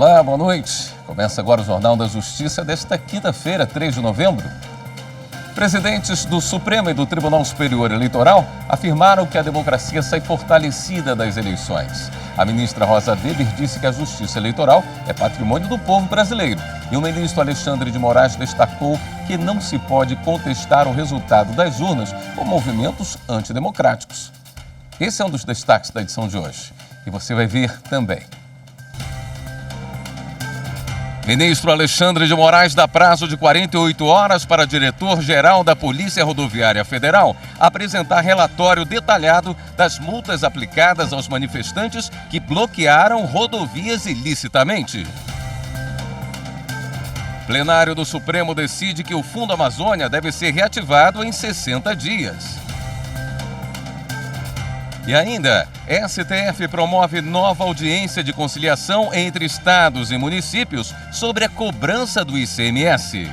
Olá, boa noite. Começa agora o Jornal da Justiça desta quinta-feira, 3 de novembro. Presidentes do Supremo e do Tribunal Superior Eleitoral afirmaram que a democracia sai fortalecida das eleições. A ministra Rosa Weber disse que a justiça eleitoral é patrimônio do povo brasileiro. E o ministro Alexandre de Moraes destacou que não se pode contestar o resultado das urnas por movimentos antidemocráticos. Esse é um dos destaques da edição de hoje. E você vai ver também. Ministro Alexandre de Moraes dá prazo de 48 horas para diretor-geral da Polícia Rodoviária Federal apresentar relatório detalhado das multas aplicadas aos manifestantes que bloquearam rodovias ilicitamente. Plenário do Supremo decide que o Fundo Amazônia deve ser reativado em 60 dias. E ainda, STF promove nova audiência de conciliação entre estados e municípios sobre a cobrança do ICMS.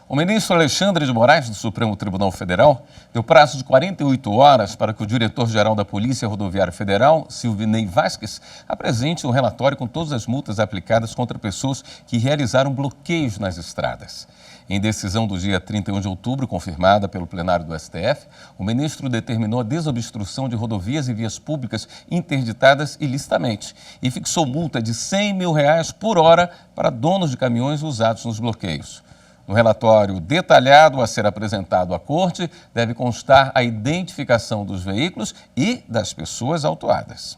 O ministro Alexandre de Moraes, do Supremo Tribunal Federal, deu prazo de 48 horas para que o diretor-geral da Polícia Rodoviária Federal, Silvinei Vasquez, apresente um relatório com todas as multas aplicadas contra pessoas que realizaram bloqueios nas estradas. Em decisão do dia 31 de outubro, confirmada pelo plenário do STF, o ministro determinou a desobstrução de rodovias e vias públicas interditadas ilicitamente e fixou multa de R$100 mil por hora para donos de caminhões usados nos bloqueios. No relatório detalhado a ser apresentado à Corte, deve constar a identificação dos veículos e das pessoas autuadas.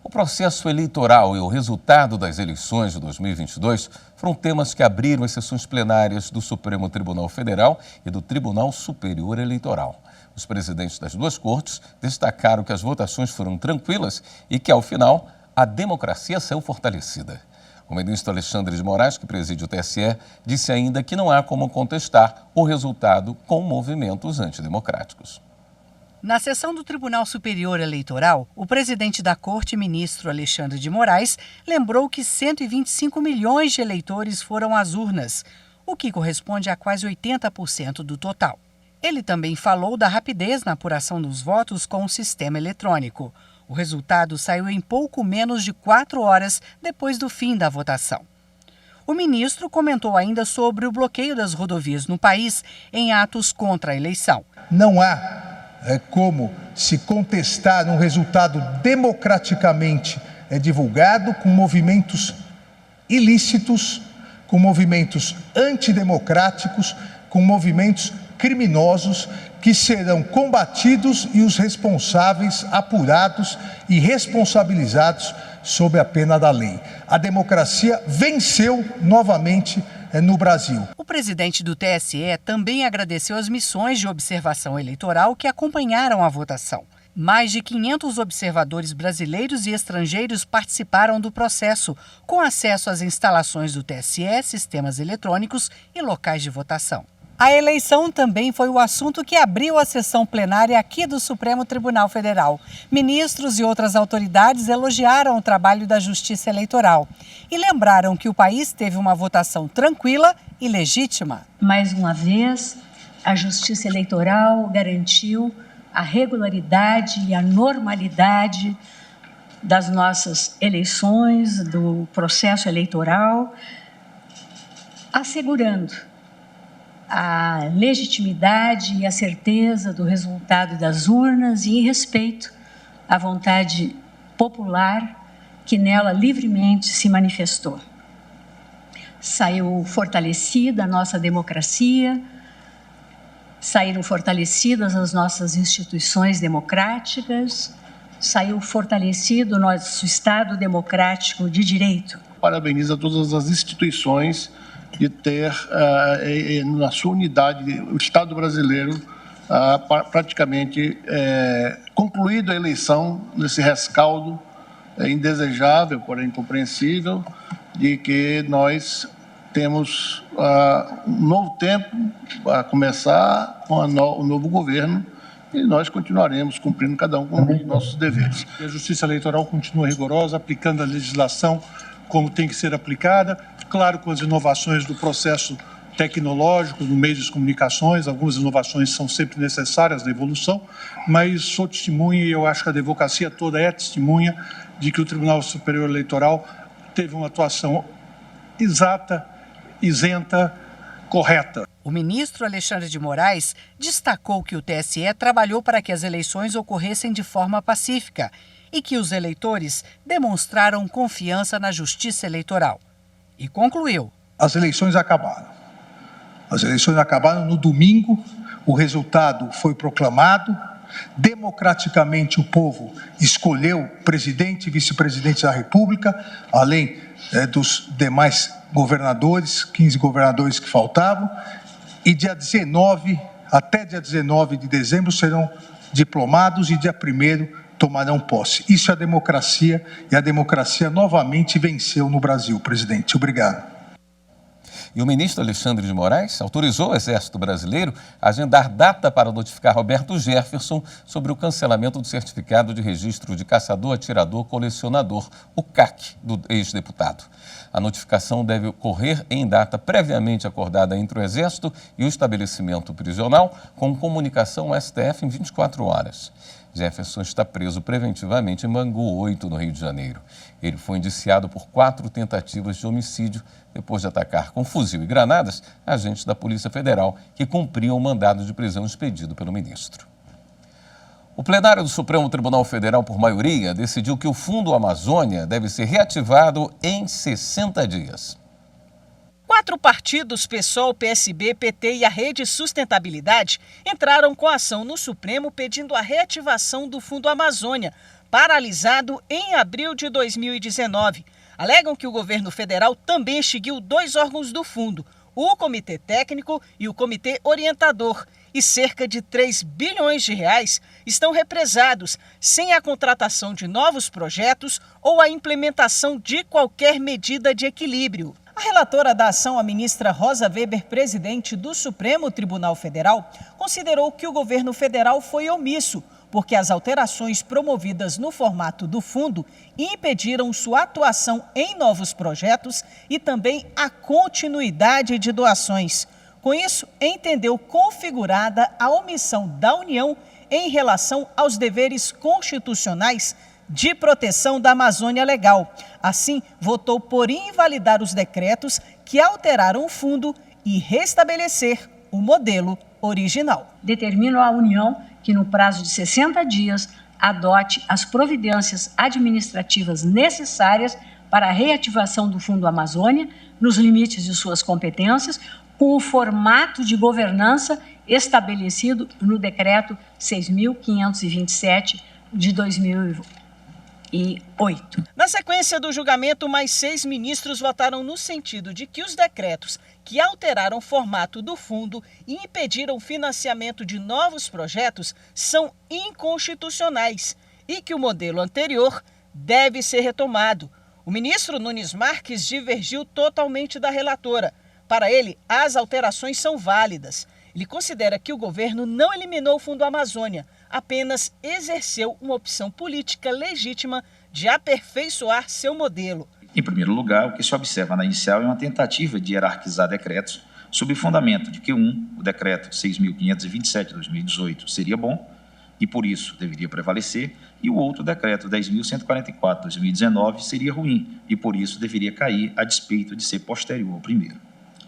O processo eleitoral e o resultado das eleições de 2022 foram temas que abriram as sessões plenárias do Supremo Tribunal Federal e do Tribunal Superior Eleitoral. Os presidentes das duas cortes destacaram que as votações foram tranquilas e que, ao final, a democracia saiu fortalecida. O ministro Alexandre de Moraes, que preside o TSE, disse ainda que não há como contestar o resultado com movimentos antidemocráticos. Na sessão do Tribunal Superior Eleitoral, o presidente da Corte, ministro Alexandre de Moraes, lembrou que 125 milhões de eleitores foram às urnas, o que corresponde a quase 80% do total. Ele também falou da rapidez na apuração dos votos com o sistema eletrônico. O resultado saiu em pouco menos de 4 horas depois do fim da votação. O ministro comentou ainda sobre o bloqueio das rodovias no país em atos contra a eleição. Não há como se contestar um resultado democraticamente divulgado com movimentos ilícitos, com movimentos antidemocráticos, com movimentos criminosos que serão combatidos e os responsáveis apurados e responsabilizados sob a pena da lei. A democracia venceu novamente no Brasil. O presidente do TSE também agradeceu as missões de observação eleitoral que acompanharam a votação. Mais de 500 observadores brasileiros e estrangeiros participaram do processo, com acesso às instalações do TSE, sistemas eletrônicos e locais de votação. A eleição também foi o assunto que abriu a sessão plenária aqui do Supremo Tribunal Federal. Ministros e outras autoridades elogiaram o trabalho da Justiça Eleitoral e lembraram que o país teve uma votação tranquila e legítima. Mais uma vez, a Justiça Eleitoral garantiu a regularidade e a normalidade das nossas eleições, do processo eleitoral, assegurando a legitimidade e a certeza do resultado das urnas e em respeito à vontade popular que nela livremente se manifestou. Saiu fortalecida a nossa democracia, saíram fortalecidas as nossas instituições democráticas, saiu fortalecido o nosso Estado democrático de direito. Parabenizo a todas as instituições de ter na sua unidade o Estado brasileiro praticamente concluído a eleição nesse rescaldo indesejável, porém incompreensível, de que nós temos um novo tempo a começar com o novo governo e nós continuaremos cumprindo cada um com os nossos deveres. A Justiça Eleitoral continua rigorosa, aplicando a legislação como tem que ser aplicada, claro, com as inovações do processo tecnológicos, no meio das comunicações. Algumas inovações são sempre necessárias na evolução, mas sou testemunha, e eu acho que a advocacia toda é testemunha, de que o Tribunal Superior Eleitoral teve uma atuação exata, isenta, correta. O ministro Alexandre de Moraes destacou que o TSE trabalhou para que as eleições ocorressem de forma pacífica e que os eleitores demonstraram confiança na justiça eleitoral. E concluiu: as eleições acabaram. As eleições acabaram no domingo, o resultado foi proclamado, democraticamente o povo escolheu presidente e vice-presidente da República, além dos demais governadores, 15 governadores que faltavam, e até dia 19 de dezembro serão diplomados e dia 1º tomarão posse. Isso é a democracia, e a democracia novamente venceu no Brasil, presidente. Obrigado. E o ministro Alexandre de Moraes autorizou o Exército Brasileiro a agendar data para notificar Roberto Jefferson sobre o cancelamento do Certificado de Registro de Caçador, Atirador, Colecionador, o CAC, do ex-deputado. A notificação deve ocorrer em data previamente acordada entre o Exército e o estabelecimento prisional, com comunicação ao STF em 24 horas. Jefferson está preso preventivamente em Bangu 8, no Rio de Janeiro. Ele foi indiciado por 4 tentativas de homicídio depois de atacar com fuzil e granadas agentes da Polícia Federal que cumpriam o mandado de prisão expedido pelo ministro. O plenário do Supremo Tribunal Federal, por maioria, decidiu que o Fundo Amazônia deve ser reativado em 60 dias. 4 partidos, PSOL, PSB, PT e a Rede Sustentabilidade, entraram com ação no Supremo pedindo a reativação do Fundo Amazônia, paralisado em abril de 2019. Alegam que o governo federal também extinguiu 2 órgãos do fundo, o Comitê Técnico e o Comitê Orientador, e cerca de 3 bilhões de reais estão represados, sem a contratação de novos projetos ou a implementação de qualquer medida de equilíbrio. A relatora da ação, a ministra Rosa Weber, presidente do Supremo Tribunal Federal, considerou que o governo federal foi omisso, porque as alterações promovidas no formato do fundo impediram sua atuação em novos projetos e também a continuidade de doações. Com isso, entendeu configurada a omissão da União em relação aos deveres constitucionais de proteção da Amazônia Legal. Assim, votou por invalidar os decretos que alteraram o fundo e restabelecer o modelo original. Determino à União que, no prazo de 60 dias, adote as providências administrativas necessárias para a reativação do Fundo Amazônia, nos limites de suas competências, com o formato de governança estabelecido no Decreto 6.527 de 2008. Na sequência do julgamento, mais 6 ministros votaram no sentido de que os decretos que alteraram o formato do fundo e impediram o financiamento de novos projetos são inconstitucionais e que o modelo anterior deve ser retomado. O ministro Nunes Marques divergiu totalmente da relatora. Para ele, as alterações são válidas. Ele considera que o governo não eliminou o Fundo Amazônia, apenas exerceu uma opção política legítima de aperfeiçoar seu modelo. Em primeiro lugar, o que se observa na inicial é uma tentativa de hierarquizar decretos sob o fundamento de que o decreto 6.527 de 2018 seria bom e, por isso, deveria prevalecer, e o outro decreto 10.144 de 2019 seria ruim e, por isso, deveria cair a despeito de ser posterior ao primeiro.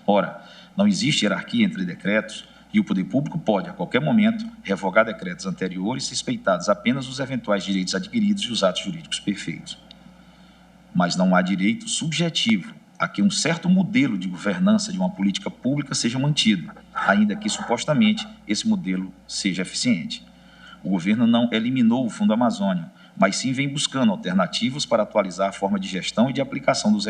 Ora, não existe hierarquia entre decretos e o poder público pode, a qualquer momento, revogar decretos anteriores, respeitados apenas os eventuais direitos adquiridos e os atos jurídicos perfeitos. Mas não há direito subjetivo a que um certo modelo de governança de uma política pública seja mantido, ainda que, supostamente, esse modelo seja eficiente. O governo não eliminou o Fundo Amazônia, mas sim vem buscando alternativas para atualizar a forma de gestão e de aplicação dos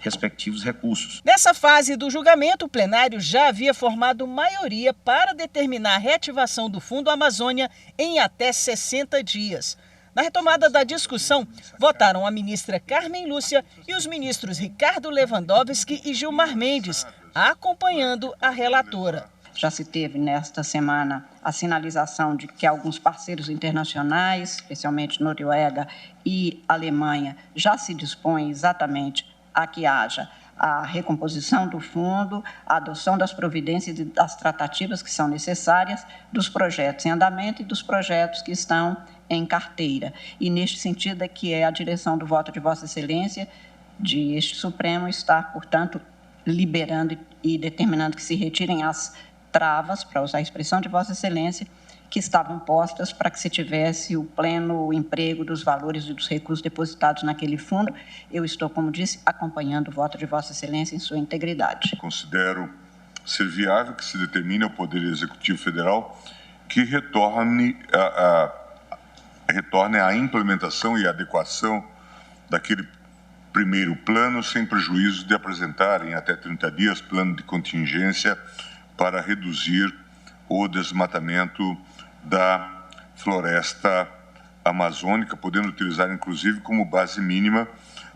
respectivos recursos. Nessa fase do julgamento, o plenário já havia formado maioria para determinar a reativação do Fundo Amazônia em até 60 dias. Na retomada da discussão, votaram a ministra Carmen Lúcia e os ministros Ricardo Lewandowski e Gilmar Mendes, acompanhando a relatora. Já se teve nesta semana a sinalização de que alguns parceiros internacionais, especialmente Noruega e Alemanha, já se dispõem exatamente a que haja a recomposição do fundo, a adoção das providências e das tratativas que são necessárias dos projetos em andamento e dos projetos que estão em carteira. E, neste sentido, é que a direção do voto de Vossa Excelência, de este Supremo, está, portanto, liberando e determinando que se retirem as travas, para usar a expressão de Vossa Excelência, que estavam postas para que se tivesse o pleno emprego dos valores e dos recursos depositados naquele fundo. Eu estou, como disse, acompanhando o voto de Vossa Excelência em sua integridade. Considero ser viável que se determine ao Poder Executivo Federal que retorne à implementação e adequação daquele primeiro plano, sem prejuízo de apresentar em até 30 dias plano de contingência para reduzir o desmatamento da floresta amazônica, podendo utilizar, inclusive, como base mínima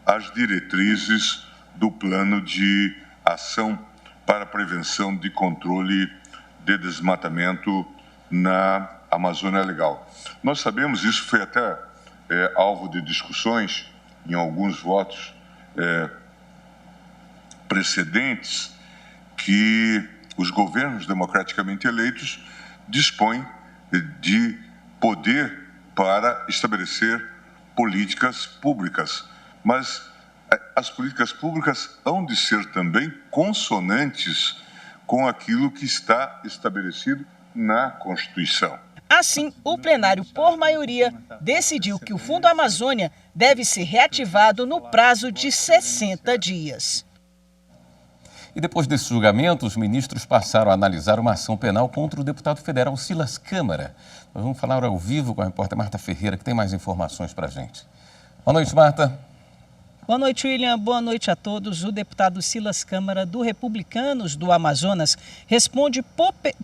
as diretrizes do Plano de Ação para a Prevenção de Controle de Desmatamento na Amazônia Legal. Nós sabemos, isso foi até alvo de discussões em alguns votos precedentes, que os governos democraticamente eleitos dispõem de poder para estabelecer políticas públicas, mas as políticas públicas hão de ser também consonantes com aquilo que está estabelecido na Constituição. Assim, o plenário, por maioria, decidiu que o Fundo Amazônia deve ser reativado no prazo de 60 dias. E depois desse julgamento, os ministros passaram a analisar uma ação penal contra o deputado federal Silas Câmara. Nós vamos falar ao vivo com a repórter Marta Ferreira, que tem mais informações para a gente. Boa noite, Marta. Boa noite, William. Boa noite a todos. O deputado Silas Câmara, do Republicanos do Amazonas, responde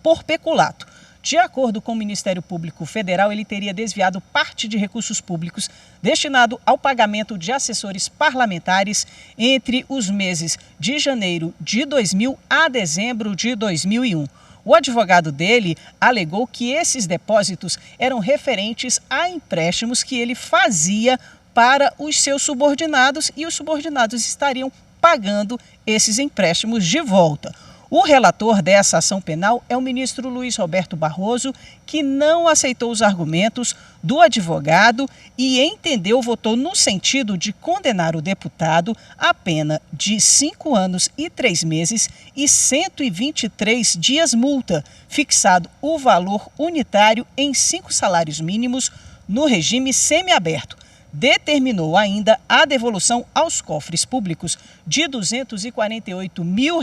por peculato. De acordo com o Ministério Público Federal, ele teria desviado parte de recursos públicos destinado ao pagamento de assessores parlamentares entre os meses de janeiro de 2000 a dezembro de 2001. O advogado dele alegou que esses depósitos eram referentes a empréstimos que ele fazia para os seus subordinados e os subordinados estariam pagando esses empréstimos de volta. O relator dessa ação penal é o ministro Luiz Roberto Barroso, que não aceitou os argumentos do advogado e votou no sentido de condenar o deputado a pena de 5 anos e 3 meses e 123 dias multa, fixado o valor unitário em 5 salários mínimos no regime semiaberto. Determinou ainda a devolução aos cofres públicos de R$ 248 mil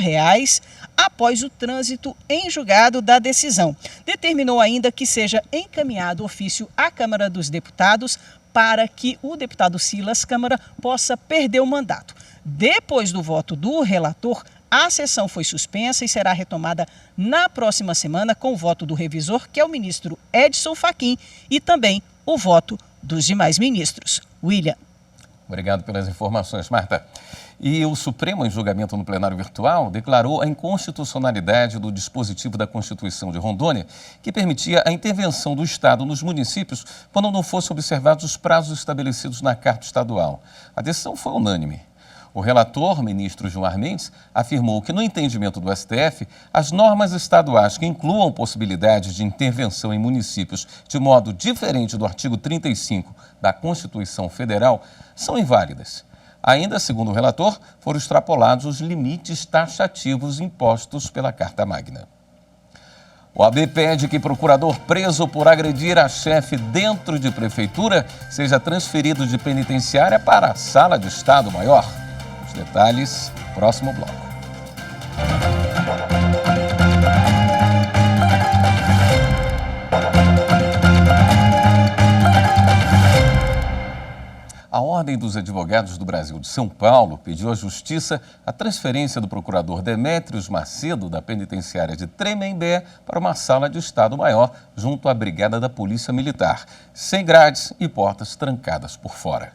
após o trânsito em julgado da decisão. Determinou ainda que seja encaminhado ofício à Câmara dos Deputados para que o deputado Silas Câmara possa perder o mandato. Depois do voto do relator, a sessão foi suspensa e será retomada na próxima semana com o voto do revisor, que é o ministro Edson Fachin, e também o voto dos demais ministros. William. Obrigado pelas informações, Marta. E o Supremo, em julgamento no plenário virtual, declarou a inconstitucionalidade do dispositivo da Constituição de Rondônia, que permitia a intervenção do Estado nos municípios quando não fossem observados os prazos estabelecidos na Carta Estadual. A decisão foi unânime. O relator, ministro Gilmar Mendes, afirmou que, no entendimento do STF, as normas estaduais que incluam possibilidades de intervenção em municípios de modo diferente do artigo 35 da Constituição Federal são inválidas. Ainda, segundo o relator, foram extrapolados os limites taxativos impostos pela Carta Magna. O OAB pede que procurador preso por agredir a chefe dentro de prefeitura seja transferido de penitenciária para a Sala de Estado Maior. Os detalhes, próximo bloco. A Ordem dos Advogados do Brasil de São Paulo pediu à Justiça a transferência do procurador Demétrios Macedo da penitenciária de Tremembé para uma sala de Estado Maior junto à Brigada da Polícia Militar, sem grades e portas trancadas por fora.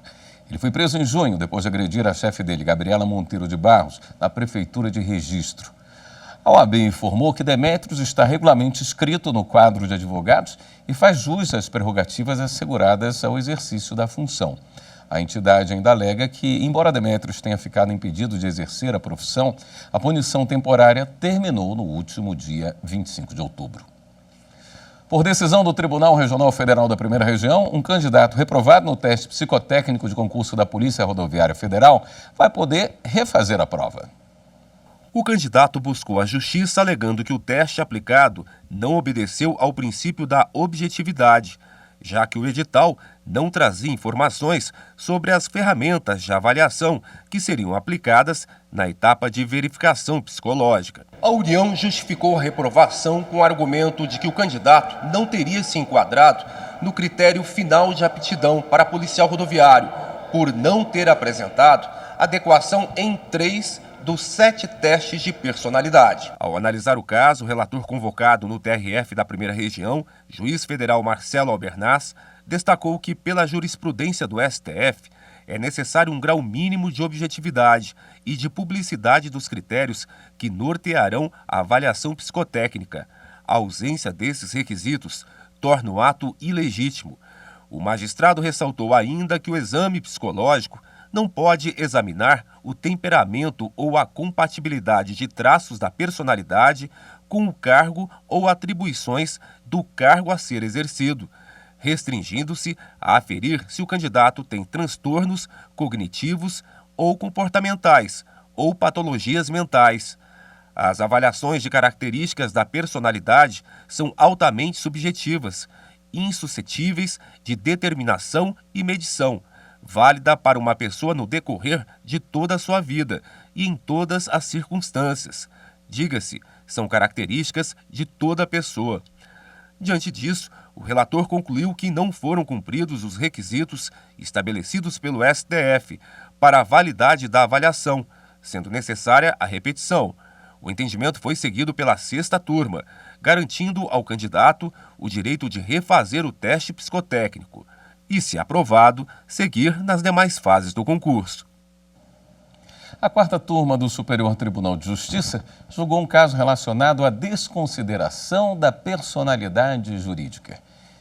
Ele foi preso em junho depois de agredir a chefe dele, Gabriela Monteiro de Barros, na Prefeitura de Registro. A OAB informou que Demétrios está regularmente inscrito no quadro de advogados e faz jus às prerrogativas asseguradas ao exercício da função. A entidade ainda alega que, embora Demétrios tenha ficado impedido de exercer a profissão, a punição temporária terminou no último dia 25 de outubro. Por decisão do Tribunal Regional Federal da Primeira Região, um candidato reprovado no teste psicotécnico de concurso da Polícia Rodoviária Federal vai poder refazer a prova. O candidato buscou a justiça alegando que o teste aplicado não obedeceu ao princípio da objetividade, já que o edital não trazia informações sobre as ferramentas de avaliação que seriam aplicadas na etapa de verificação psicológica. A União justificou a reprovação com o argumento de que o candidato não teria se enquadrado no critério final de aptidão para policial rodoviário, por não ter apresentado adequação em 3 dos 7 testes de personalidade. Ao analisar o caso, o relator convocado no TRF da Primeira Região, juiz federal Marcelo Albernaz, destacou que, pela jurisprudência do STF, é necessário um grau mínimo de objetividade e de publicidade dos critérios que nortearão a avaliação psicotécnica. A ausência desses requisitos torna o ato ilegítimo. O magistrado ressaltou ainda que o exame psicológico não pode examinar o temperamento ou a compatibilidade de traços da personalidade com o cargo ou atribuições do cargo a ser exercido, restringindo-se a aferir se o candidato tem transtornos cognitivos ou comportamentais ou patologias mentais. As avaliações de características da personalidade são altamente subjetivas, insuscetíveis de determinação e medição, válida para uma pessoa no decorrer de toda a sua vida e em todas as circunstâncias. Diga-se, são características de toda pessoa. Diante disso, o relator concluiu que não foram cumpridos os requisitos estabelecidos pelo STF para a validade da avaliação, sendo necessária a repetição. O entendimento foi seguido pela 6ª turma, garantindo ao candidato o direito de refazer o teste psicotécnico e, se aprovado, seguir nas demais fases do concurso. A 4ª turma do Superior Tribunal de Justiça julgou um caso relacionado à desconsideração da personalidade jurídica.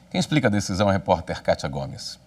Quem explica a decisão é a repórter Kátia Gomes.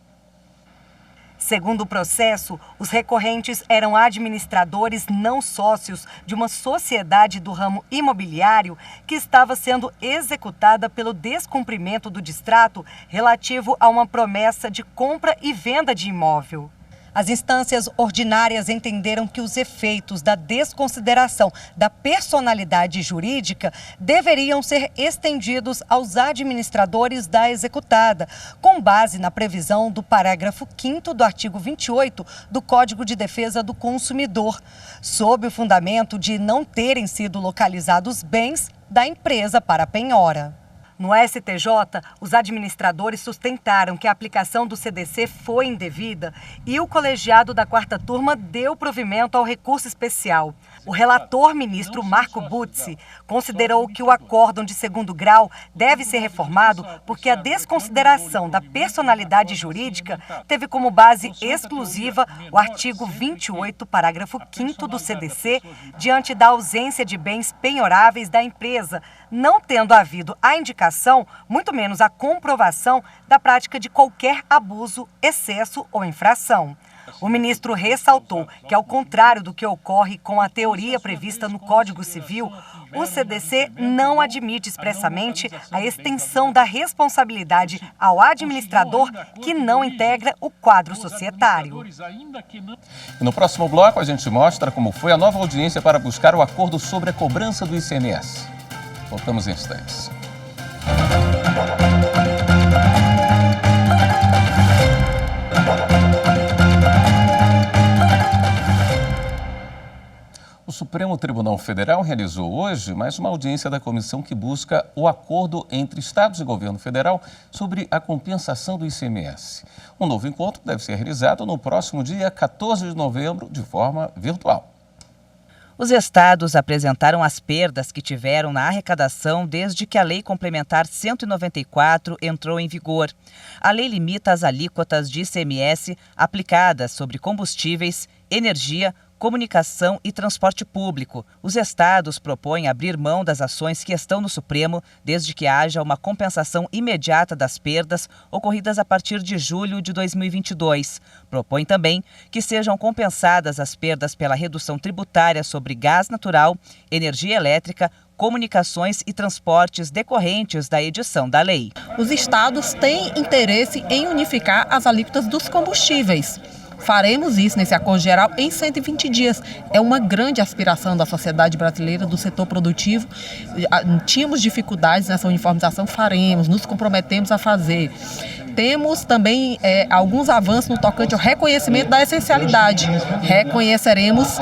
Segundo o processo, os recorrentes eram administradores não sócios de uma sociedade do ramo imobiliário que estava sendo executada pelo descumprimento do distrato relativo a uma promessa de compra e venda de imóvel. As instâncias ordinárias entenderam que os efeitos da desconsideração da personalidade jurídica deveriam ser estendidos aos administradores da executada, com base na previsão do parágrafo 5º do artigo 28 do Código de Defesa do Consumidor, sob o fundamento de não terem sido localizados bens da empresa para penhora. No STJ, os administradores sustentaram que a aplicação do CDC foi indevida e o colegiado da 4ª turma deu provimento ao recurso especial. O relator ministro Marco Butzi considerou que o acórdão de 2º grau deve ser reformado porque a desconsideração da personalidade jurídica teve como base exclusiva o artigo 28, parágrafo 5º do CDC, diante da ausência de bens penhoráveis da empresa, não tendo havido a indicação, muito menos a comprovação da prática de qualquer abuso, excesso ou infração. O ministro ressaltou que, ao contrário do que ocorre com a teoria prevista no Código Civil, o CDC não admite expressamente a extensão da responsabilidade ao administrador que não integra o quadro societário. E no próximo bloco a gente mostra como foi a nova audiência para buscar o acordo sobre a cobrança do ICMS. Voltamos em instantes. O Supremo Tribunal Federal realizou hoje mais uma audiência da comissão que busca o acordo entre estados e governo federal sobre a compensação do ICMS. Um novo encontro deve ser realizado no próximo dia 14 de novembro, de forma virtual. Os estados apresentaram as perdas que tiveram na arrecadação desde que a Lei Complementar 194 entrou em vigor. A lei limita as alíquotas de ICMS aplicadas sobre combustíveis, energia, comunicação e transporte público. Os estados propõem abrir mão das ações que estão no Supremo, desde que haja uma compensação imediata das perdas ocorridas a partir de julho de 2022. Propõe também que sejam compensadas as perdas pela redução tributária sobre gás natural, energia elétrica, comunicações e transportes decorrentes da edição da lei. Os estados têm interesse em unificar as alíquotas dos combustíveis. Faremos isso nesse acordo geral em 120 dias. É uma grande aspiração da sociedade brasileira, do setor produtivo. Tínhamos dificuldades nessa uniformização, faremos, nos comprometemos a fazer. Temos também alguns avanços no tocante ao reconhecimento da essencialidade. Reconheceremos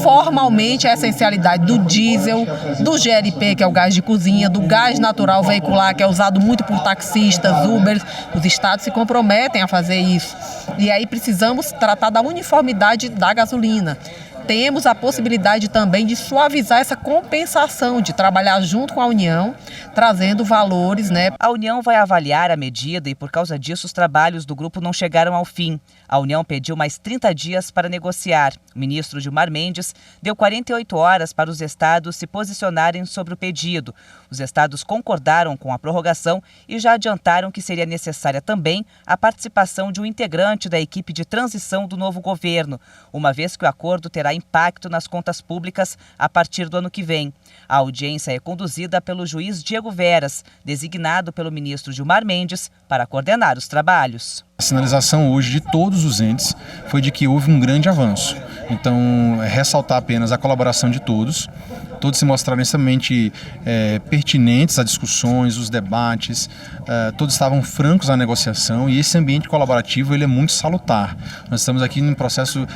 formalmente a essencialidade do diesel, do GLP, que é o gás de cozinha, do gás natural veicular, que é usado muito por taxistas, Ubers. Os estados se comprometem a fazer isso. E aí precisamos tratar da uniformidade da gasolina. Temos a possibilidade também de suavizar essa compensação, de trabalhar junto com a União, trazendo valores, A União vai avaliar a medida e, por causa disso, os trabalhos do grupo não chegaram ao fim. A União pediu mais 30 dias para negociar. O ministro Gilmar Mendes deu 48 horas para os estados se posicionarem sobre o pedido. Os estados concordaram com a prorrogação e já adiantaram que seria necessária também a participação de um integrante da equipe de transição do novo governo, uma vez que o acordo terá impacto nas contas públicas a partir do ano que vem. A audiência é conduzida pelo juiz Diego Veras, designado pelo ministro Gilmar Mendes para coordenar os trabalhos. A sinalização hoje de todos os entes foi de que houve um grande avanço. Então, ressaltar apenas a colaboração de todos. Todos se mostraram extremamente pertinentes às discussões, os debates, todos estavam francos à negociação e esse ambiente colaborativo ele é muito salutar. Nós estamos aqui num processo,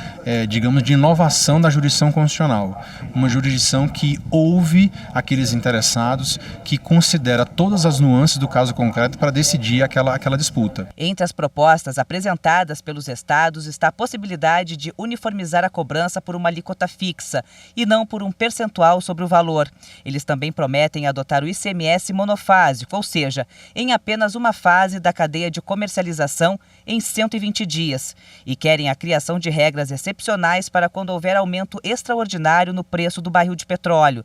digamos, de inovação da jurisdição constitucional. Uma jurisdição que ouve aqueles interessados, que considera todas as nuances do caso concreto para decidir aquela disputa. Entre as propostas apresentadas pelos estados está a possibilidade de uniformizar a cobrança por uma alíquota fixa e não por um percentual sobre o valor. Eles também prometem adotar o ICMS monofásico, ou seja, em apenas uma fase da cadeia de comercialização em 120 dias. E querem a criação de regras excepcionais para quando houver aumento extraordinário no preço do barril de petróleo.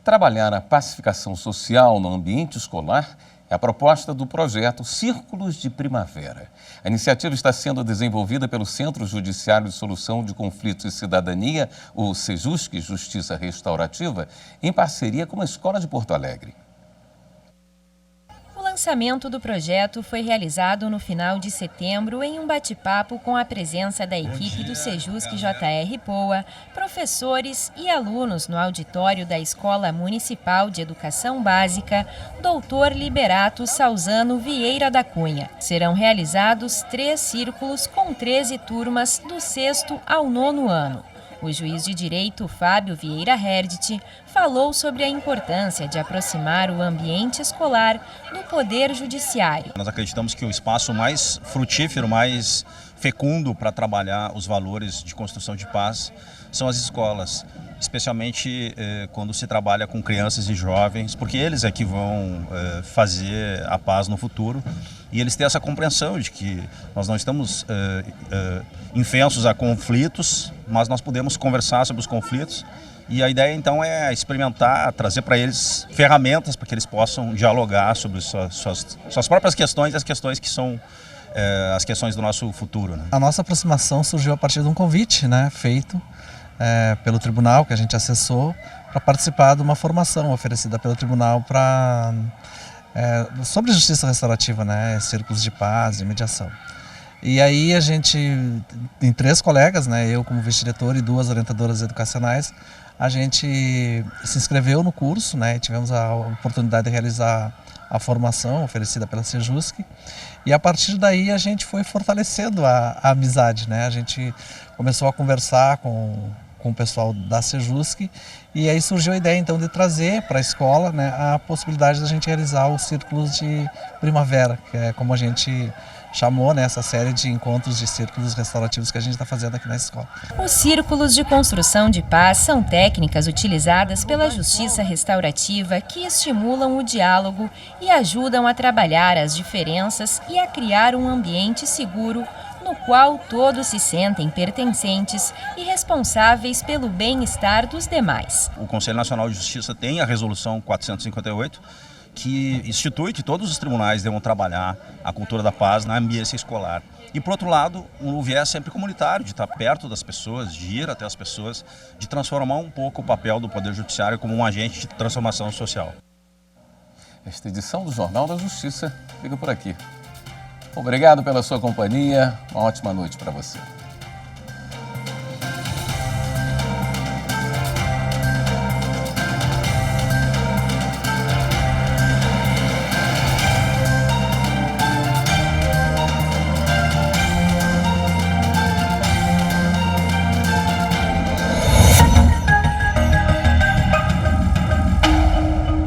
Trabalhar a pacificação social no ambiente escolar é a proposta do projeto Círculos de Primavera. A iniciativa está sendo desenvolvida pelo Centro Judiciário de Solução de Conflitos e Cidadania, o Sejusc Justiça Restaurativa, em parceria com a Escola de Porto Alegre. O lançamento do projeto foi realizado no final de setembro em um bate-papo com a presença da equipe do Sejusc JR Poa, professores e alunos no auditório da Escola Municipal de Educação Básica, Dr. Liberato Salzano Vieira da Cunha. Serão realizados 3 círculos com 13 turmas do 6º ao 9º ano. O juiz de direito Fábio Vieira Herdt falou sobre a importância de aproximar o ambiente escolar do Poder Judiciário. Nós acreditamos que o espaço mais frutífero, mais fecundo para trabalhar os valores de construção de paz são as escolas, especialmente quando se trabalha com crianças e jovens, porque eles é que vão fazer a paz no futuro. E eles têm essa compreensão de que nós não estamos infensos a conflitos, mas nós podemos conversar sobre os conflitos. E a ideia, então, é experimentar, trazer para eles ferramentas para que eles possam dialogar sobre suas próprias questões e as questões que são as questões do nosso futuro. A nossa aproximação surgiu a partir de um convite feito pelo tribunal, que a gente acessou, para participar de uma formação oferecida pelo tribunal sobre justiça restaurativa, círculos de paz e mediação. E aí a gente, em 3 colegas, eu como vice-diretor e 2 orientadoras educacionais, a gente se inscreveu no curso, e tivemos a oportunidade de realizar a formação oferecida pela Sejusc. E a partir daí a gente foi fortalecendo a amizade, A gente começou a conversar com o pessoal da Sejusc e aí surgiu a ideia então de trazer para a escola a possibilidade da gente realizar os círculos de primavera, que é como a gente chamou essa série de encontros de círculos restaurativos que a gente está fazendo aqui na escola. Os círculos de construção de paz são técnicas utilizadas pela justiça restaurativa que estimulam o diálogo e ajudam a trabalhar as diferenças e a criar um ambiente seguro no qual todos se sentem pertencentes e responsáveis pelo bem-estar dos demais. O Conselho Nacional de Justiça tem a Resolução 458, que institui que todos os tribunais devam trabalhar a cultura da paz na ambiência escolar. E, por outro lado, um viés sempre comunitário, de estar perto das pessoas, de ir até as pessoas, de transformar um pouco o papel do Poder Judiciário como um agente de transformação social. Esta edição do Jornal da Justiça fica por aqui. Obrigado pela sua companhia, uma ótima noite para você.